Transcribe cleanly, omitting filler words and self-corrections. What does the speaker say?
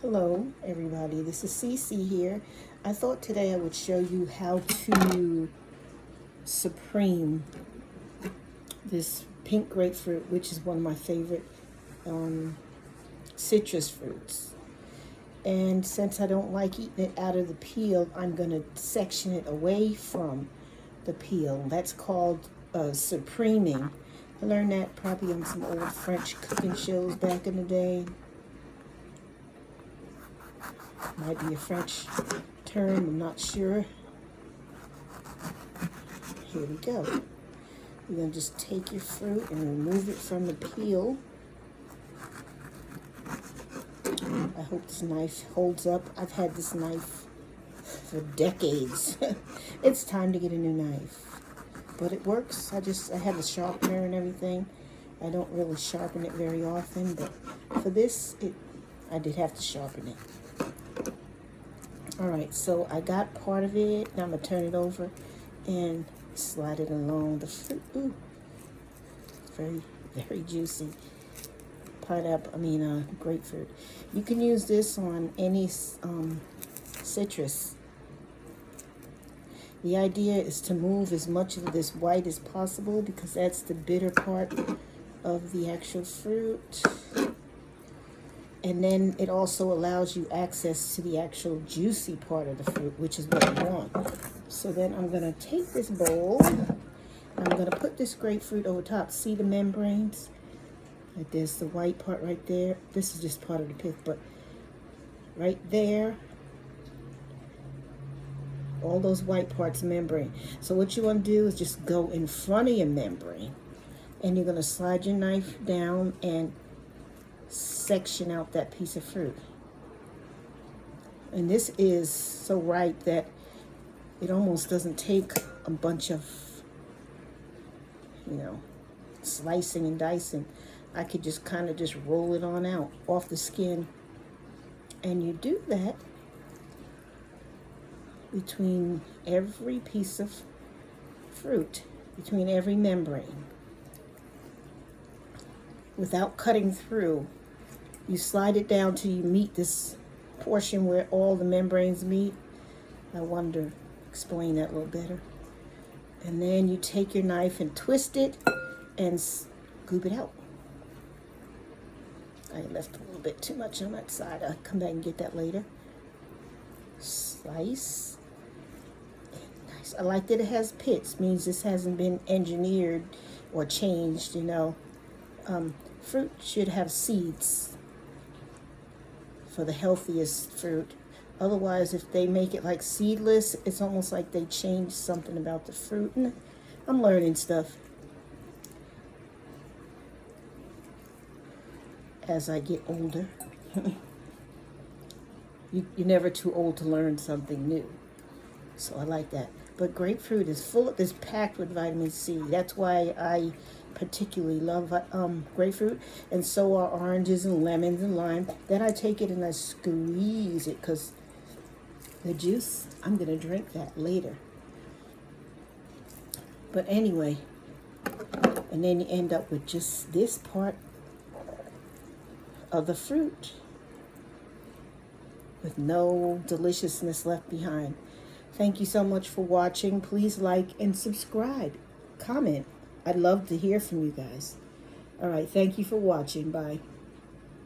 Hello everybody, this is Cece here. I thought today I would show you how to supreme this pink grapefruit, which is one of my favorite citrus fruits. And since I don't like eating it out of the peel, I'm going to section it away from the peel. That's called supreming. I learned that probably on some old French cooking shows back in the day. Might be a French term, I'm not sure. Here we go. You're going to just take your fruit and remove it from the peel. I hope this knife holds up. I've had this knife for decades. It's time to get a new knife. But it works. I have a sharpener and everything. I don't really sharpen it very often, but for this, I did have to sharpen it. All right, so I got part of it. Now I'm gonna turn it over and slide it along the fruit. Ooh, very, very juicy. Grapefruit. You can use this on any citrus. The idea is to move as much of this white as possible because that's the bitter part of the actual fruit. And then it also allows you access to the actual juicy part of the fruit, which is what you want. So then I'm going to take this bowl. I'm going to put this grapefruit over top. See the membranes? Like there's the white part right there. This is just part of the pith, but right there, all those white parts membrane. So what you want to do is just go in front of your membrane. And you're going to slide your knife down and section out that piece of fruit. And this is so ripe that it almost doesn't take a bunch of, slicing and dicing. I could just kind of just roll it on out off the skin. And you do that between every piece of fruit, between every membrane, without cutting through. You slide it down till you meet this portion where all the membranes meet. I wanted to explain that a little better. And then you take your knife and twist it and scoop it out. I left a little bit too much on that side. I'll come back and get that later. Slice. Nice. I like that it has pits. Means this hasn't been engineered or changed, Fruit should have seeds for the healthiest fruit. Otherwise, if they make it like seedless, it's almost like they changed something about the fruit. And I'm learning stuff as I get older. You're never too old to learn something new. So I like that. But grapefruit is packed with vitamin C. That's why I particularly love grapefruit, and so are oranges and lemons and lime. Then I take it and I squeeze it because the juice, I'm going to drink that later. But anyway, and then you end up with just this part of the fruit with no deliciousness left behind. Thank you so much for watching. Please like and subscribe. Comment. I'd love to hear from you guys. All right. Thank you for watching. Bye.